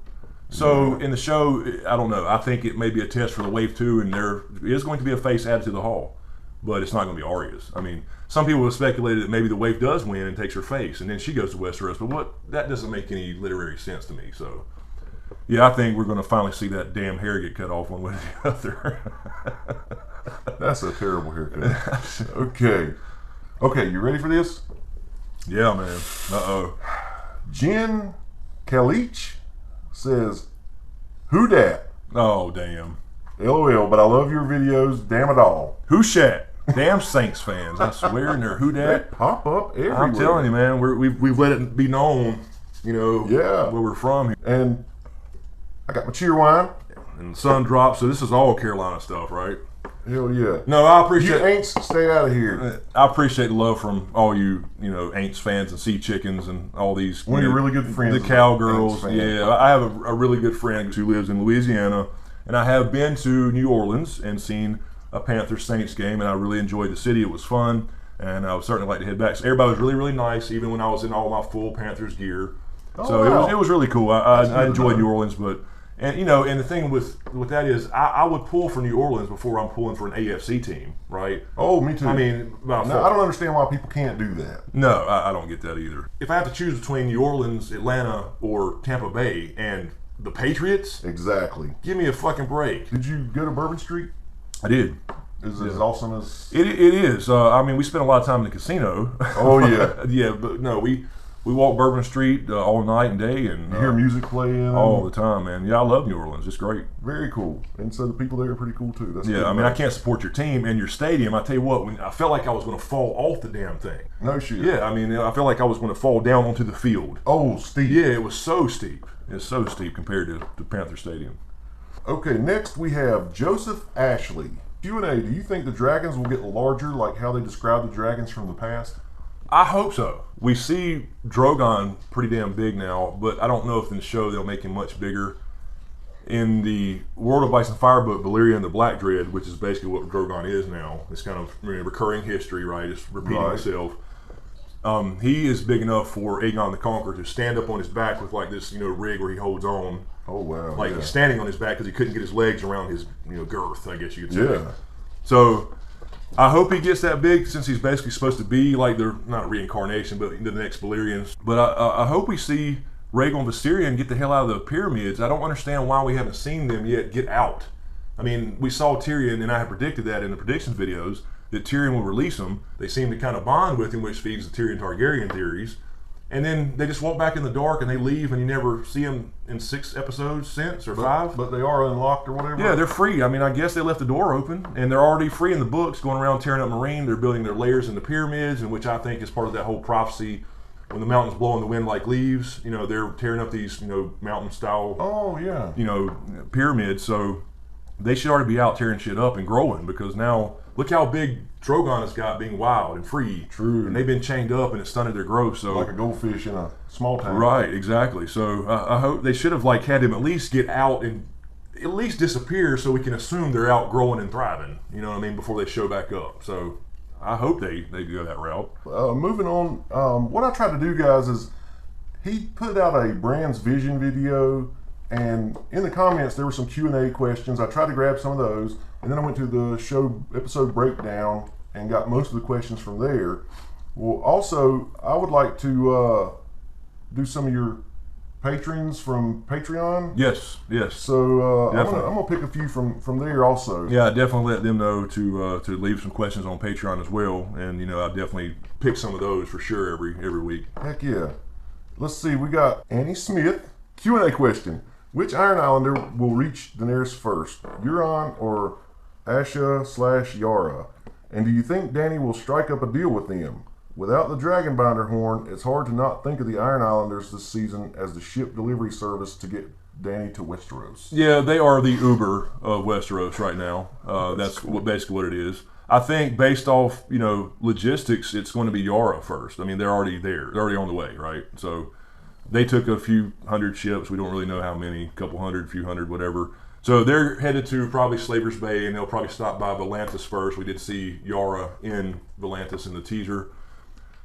So in the show, I don't know. I think it may be a test for the waif too, and there is going to be a face added to the hall, but it's not going to be Arya's. I mean, some people have speculated that maybe the waif does win and takes her face, and then she goes to Westeros. But that doesn't make any literary sense to me. So, yeah, I think we're going to finally see that damn hair get cut off one way or the other. That's a terrible haircut. Okay, you ready for this? Yeah, man. Jen Kalich says, who dat? Oh, damn. LOL, but I love your videos, damn it all. Who shat? Damn Saints fans. I swear in there, who dat? They pop up everywhere. I'm telling you, man, we've let it be known, you know, where we're from. And I got my cheer wine. And the sun drops, so this is all Carolina stuff, right? Hell yeah. No, I appreciate... You ain'ts, stay out of here. I appreciate the love from all you Aints fans and Sea Chickens and all these... One of your really good friends. The Cowgirls. Yeah, I have a really good friend who lives in Louisiana, and I have been to New Orleans and seen a Panthers-Saints game, and I really enjoyed the city. It was fun, and I would certainly like to head back. So everybody was really, really nice, even when I was in all my full Panthers gear. It was really cool. I enjoyed New Orleans, but... And and the thing with that is, I would pull for New Orleans before I'm pulling for an AFC team, right? Oh, me too. I mean, I don't understand why people can't do that. No, I don't get that either. If I have to choose between New Orleans, Atlanta, or Tampa Bay, and the Patriots, exactly. Give me a fucking break. Did you go to Bourbon Street? I did. Is it as awesome as it is? I mean, we spent a lot of time in the casino. Oh yeah, yeah, but no, we walk Bourbon Street all night and day, and you hear music playing all the time, man. Yeah, I love New Orleans. It's great. Very cool. And so the people there are pretty cool too. That's I mean, I can't support your team and your stadium. I tell you what, when I felt like I was going to fall off the damn thing. No shit. Yeah, I mean, I felt like I was going to fall down onto the field. Oh, steep. Yeah, it was so steep. It's so steep compared to Panther Stadium. Okay, next we have Joseph Ashley. Q&A, do you think the dragons will get larger like how they describe the dragons from the past? I hope so. We see Drogon pretty damn big now, but I don't know if in the show they'll make him much bigger. In the World of Ice and Fire book, Valyria and the Black Dread, which is basically what Drogon is now, it's kind of recurring history, right? It's repeating itself. He is big enough for Aegon the Conqueror to stand up on his back with like this, rig where he holds on. Oh wow! Like he's standing on his back because he couldn't get his legs around his, girth. I guess you could say. Yeah. So I hope he gets that big, since he's basically supposed to be like they're not reincarnation, but the next Valyrians. But I hope we see Rhaegal and Viserion get the hell out of the pyramids. I don't understand why we haven't seen them yet get out. I mean, we saw Tyrion, and I had predicted that in the predictions videos, that Tyrion will release him. They seem to kind of bond with him, which feeds the Tyrion Targaryen theories. And then they just walk back in the dark and they leave, and you never see them in 6 episodes since, or 5. But they are unlocked or whatever? Yeah, they're free. I mean, I guess they left the door open, and they're already free in the books, going around tearing up Marine. They're building their lairs in the pyramids, and which I think is part of that whole prophecy. When the mountains blow in the wind like leaves, they're tearing up these, mountain-style, oh yeah, pyramids. So they should already be out tearing shit up and growing, because now look how big Drogon has got, being wild and free. True. And they've been chained up, and it stunted their growth. So like a goldfish in a small tank. Right, exactly. So I hope they should have had him at least get out and at least disappear, so we can assume they're out growing and thriving. You know what I mean? Before they show back up. So I hope they go that route. Moving on, what I tried to do, guys, is he put out a Bran's Vision video, and in the comments there were some Q&A questions. I tried to grab some of those, and then I went to the show episode breakdown and got most of the questions from there. Well, also, I would like to do some of your patrons from Patreon. Yes. So I'm gonna pick a few from there also. Yeah, I definitely let them know to leave some questions on Patreon as well, and I definitely pick some of those for sure every week. Heck yeah. Let's see, we got Annie Smith. Q&A question. Which Iron Islander will reach Daenerys first? Euron or Asha/Yara? And do you think Dany will strike up a deal with them? Without the Dragonbinder horn, it's hard to not think of the Iron Islanders this season as the ship delivery service to get Dany to Westeros. Yeah, they are the Uber of Westeros right now. That's basically what it is. I think based off, logistics, it's going to be Yara first. I mean, they're already there. They're already on the way, right? So they took a few hundred ships. We don't really know how many, a couple hundred, few hundred, whatever. So they're headed to probably Slaver's Bay, and they'll probably stop by Volantis first. We did see Yara in Volantis in the teaser.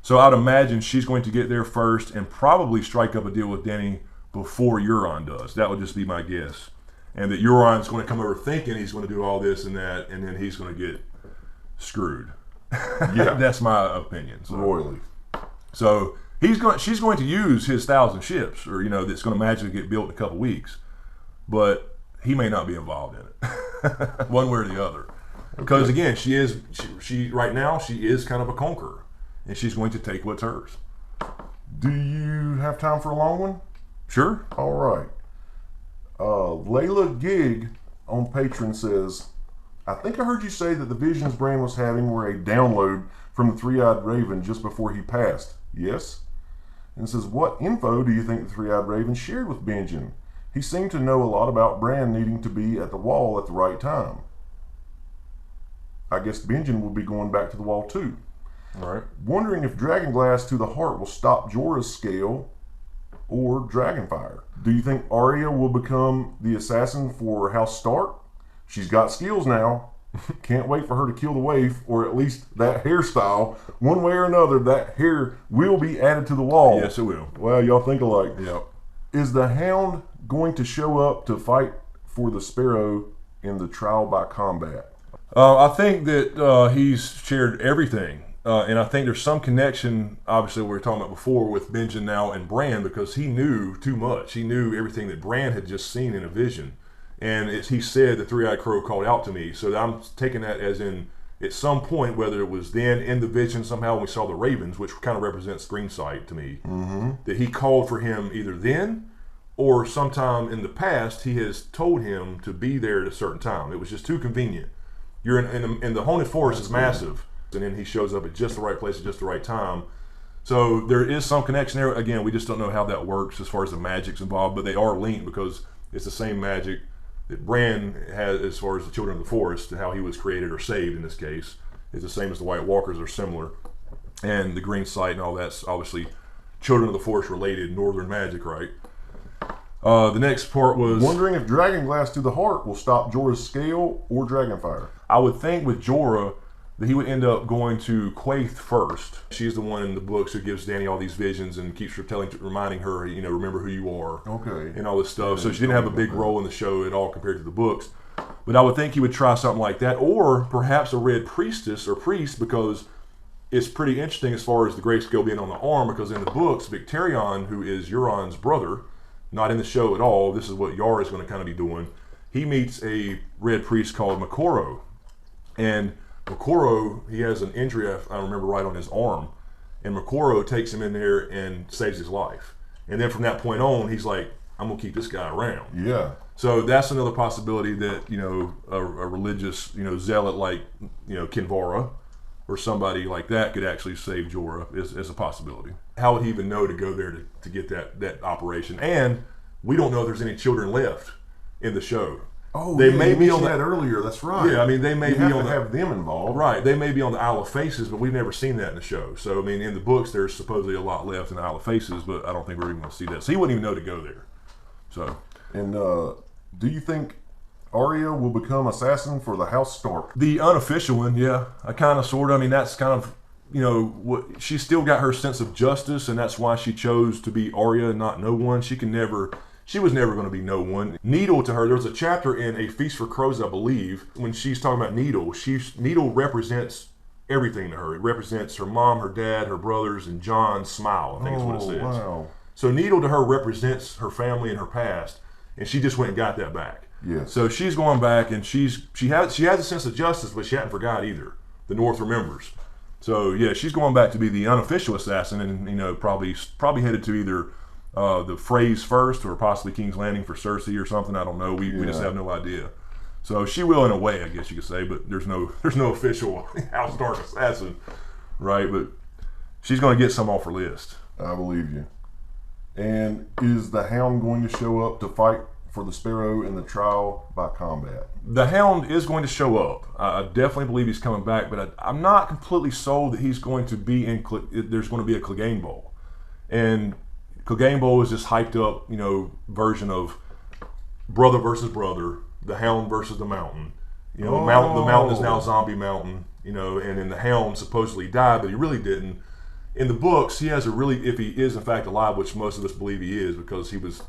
So I'd imagine she's going to get there first and probably strike up a deal with Dany before Euron does. That would just be my guess. And that Euron's going to come over thinking he's going to do all this and that, and then he's going to get screwed. Yeah, that's my opinion. So, royally. So she's going to use his 1,000 ships, or that's going to magically get built in a couple weeks, but he may not be involved in it, one way or the other. Because again, she right now she is kind of a conqueror. And she's going to take what's hers. Do you have time for a long one? Sure. All right. Layla Gig on Patreon says, I think I heard you say that the visions Bran was having were a download from the Three-Eyed Raven just before he passed. Yes? And it says, what info do you think the Three-Eyed Raven shared with Benjen? He seemed to know a lot about Bran needing to be at the wall at the right time. I guess Benjen will be going back to the wall too. All right. Wondering if Dragonglass to the heart will stop Jorah's scale or Dragonfire. Do you think Arya will become the assassin for House Stark? She's got skills now. Can't wait for her to kill the waif, or at least that hairstyle. One way or another, that hair will be added to the wall. Yes, it will. Well, y'all think alike. Yep. Is the Hound going to show up to fight for the Sparrow in the trial by combat? I think that he's shared everything. And I think there's some connection, obviously, we were talking about before, with Benjen now and Bran, because he knew too much. He knew everything that Bran had just seen in a vision. And he said, the Three-Eyed Crow called out to me. So I'm taking that as in, at some point, whether it was then in the vision somehow when we saw the ravens, which kind of represents screen sight to me, that he called for him either then or sometime in the past, he has told him to be there at a certain time. It was just too convenient. You're in the Haunted Forest is massive. And then he shows up at just the right place at just the right time. So there is some connection there. Again, we just don't know how that works as far as the magic's involved, but they are linked because it's the same magic that Bran has as far as the Children of the Forest, how he was created or saved in this case. It's the same as the White Walkers are similar. And the green sight and all that's obviously Children of the Forest related northern magic, right? The next part was... Wondering if Dragonglass to the heart will stop Jorah's scale or Dragonfire. I would think with Jorah, that he would end up going to Quaithe first. She's the one in the books who gives Dany all these visions and keeps reminding her, you know, remember who you are. Okay. And all this stuff. So she didn't have a big role in the show at all compared to the books. But I would think he would try something like that, or perhaps a red priestess or priest, because it's pretty interesting as far as the grayscale being on the arm, because in the books, Victarion, who is Euron's brother, not in the show at all, this is what Yara is going to kind of be doing, he meets a red priest called Makoro. And Makoro, he has an injury, I remember right, on his arm, and Makoro takes him in there and saves his life. And then from that point on, he's like, I'm going to keep this guy around. Yeah. So that's another possibility that, you know, a religious, you know, zealot like, you know, Kinvara or somebody like that could actually save Jorah is a possibility. How would he even know to go there to get that operation? And we don't know if there's any children left in the show. Oh, they yeah, may you be on mentioned that earlier. That's right. Yeah, I mean, they may you be have on to have them involved. Right, they may be on the Isle of Faces, but we've never seen that in the show. So, I mean, in the books, there's supposedly a lot left in the Isle of Faces, but I don't think we're even going to see that. So he wouldn't even know to go there. So, and do you think Arya will become assassin for the House Stark? The unofficial one, yeah. I kind of, sort of. I mean, that's kind of, you know, what she still got her sense of justice, and that's why she chose to be Arya and not no one. She was never going to be no one. Needle to her, there was a chapter in A Feast for Crows, I believe, when she's talking about Needle. Needle represents everything to her. It represents her mom, her dad, her brothers, and John's smile, I think is what it says. Wow. So Needle to her represents her family and her past, and she just went and got that back. Yeah. So she's going back, and she has a sense of justice, but she hadn't forgot either. The North remembers. So yeah, she's going back to be the unofficial assassin, and you know, probably headed to either the Freys first, or possibly King's Landing for Cersei or something. I don't know. We just have no idea. So she will, in a way, I guess you could say, but there's no official House Stark assassin, right? But she's going to get some off her list. I believe you. And is the Hound going to show up to fight for the Sparrow in the trial by combat? The Hound is going to show up. I definitely believe he's coming back, but I'm not completely sold that he's going to be in. There's going to be a Clegane Bowl, and Clegane Bowl is this hyped up, you know, version of brother versus brother, the Hound versus the Mountain. You know, the Mountain is now Zombie Mountain. You know, and then the Hound supposedly died, but he really didn't. In the books, he has if he is in fact alive, which most of us believe he is, because he was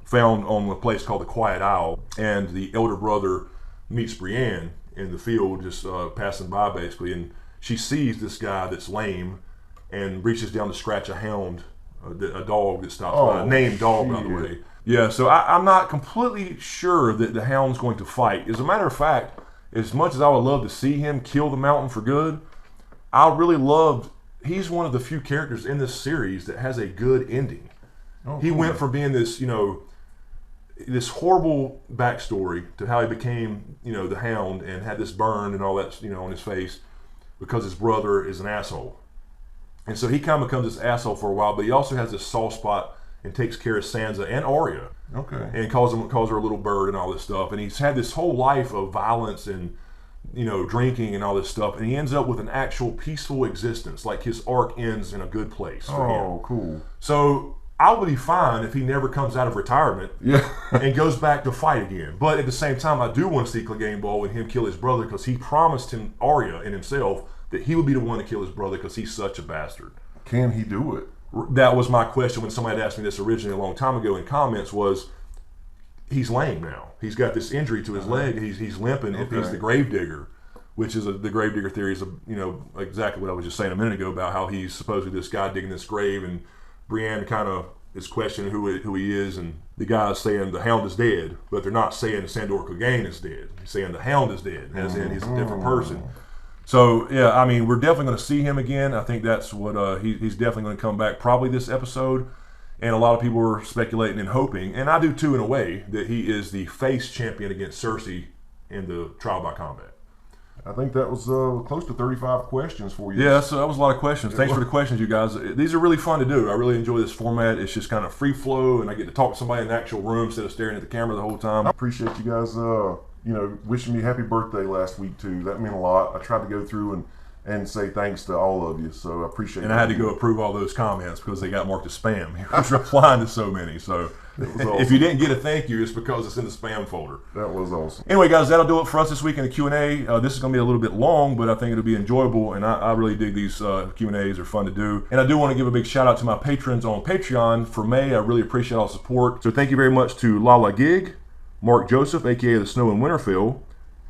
found on a place called the Quiet Isle, and the elder brother meets Brienne in the field, just passing by basically, and she sees this guy that's lame and reaches down to scratch a hound, a dog that stops by, named Dog, by the way. Yeah, so I'm not completely sure that the Hound's going to fight. As a matter of fact, as much as I would love to see him kill the Mountain for good, I really loved. He's one of the few characters in this series that has a good ending. He went from being this, you know, this horrible backstory to how he became, you know, the Hound and had this burn and all that, you know, on his face because his brother is an asshole. And so he kind of becomes this asshole for a while, but he also has this soft spot and takes care of Sansa and Arya. Okay. And calls her a little bird and all this stuff. And he's had this whole life of violence and, you know, drinking and all this stuff, and he ends up with an actual peaceful existence. Like his arc ends in a good place for him. Oh, cool. So I would be fine if he never comes out of retirement and goes back to fight again. But at the same time, I do want to see Clegane Bowl and him kill his brother, because he promised him, Arya and himself, that he would be the one to kill his brother because he's such a bastard. Can he do it? That was my question when somebody had asked me this originally a long time ago in comments was, he's lame now. He's got this injury to his leg. He's limping. If he's the gravedigger, which is the gravedigger theory is, you know, exactly what I was just saying a minute ago about how he's supposedly this guy digging this grave, and Brienne kind of is questioning who he is, and the guy's saying the Hound is dead, but they're not saying Sandor Clegane is dead. He's saying the Hound is dead, as in he's a different person. So yeah, I mean, we're definitely going to see him again. I think that's what he's definitely going to come back probably this episode. And a lot of people are speculating and hoping, and I do too in a way, that he is the face champion against Cersei in the trial by combat. I think that was close to 35 questions for you. Yeah, so that was a lot of questions. Thanks for the questions, you guys. These are really fun to do. I really enjoy this format. It's just kind of free flow, and I get to talk to somebody in the actual room instead of staring at the camera the whole time. I appreciate you guys, you know, wishing me happy birthday last week too. That meant a lot. I tried to go through and say thanks to all of you, so I appreciate it. And I had to go approve all those comments because they got marked as spam. He was replying to so many, so awesome. If you didn't get a thank you, it's because it's in the spam folder. That was awesome. Anyway, guys, that'll do it for us this week in the Q&A. This is going to be a little bit long, but I think it'll be enjoyable, and I really dig these Q&As. They're fun to do. And I do want to give a big shout out to my patrons on Patreon. For May, I really appreciate all the support. So thank you very much to Lala Gig, Mark Joseph, aka the Snow in Winterfell,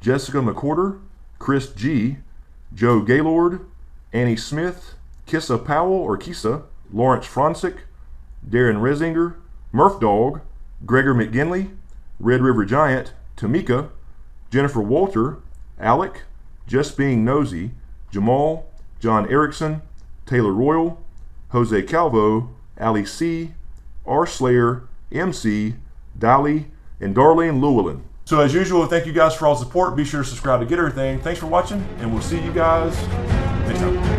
Jessica McCorder, Chris G, Joe Gaylord, Annie Smith, Kissa Powell or Kissa, Lawrence Fransick, Darren Resinger, Murph Dog, Gregor McGinley, Red River Giant, Tamika, Jennifer Walter, Alec, Just Being Nosy, Jamal, John Erickson, Taylor Royal, Jose Calvo, Ali C, R Slayer, MC, Dolly, and Darlene Llewellyn. So as usual, thank you guys for all the support. Be sure to subscribe to get everything. Thanks for watching, and we'll see you guys next time.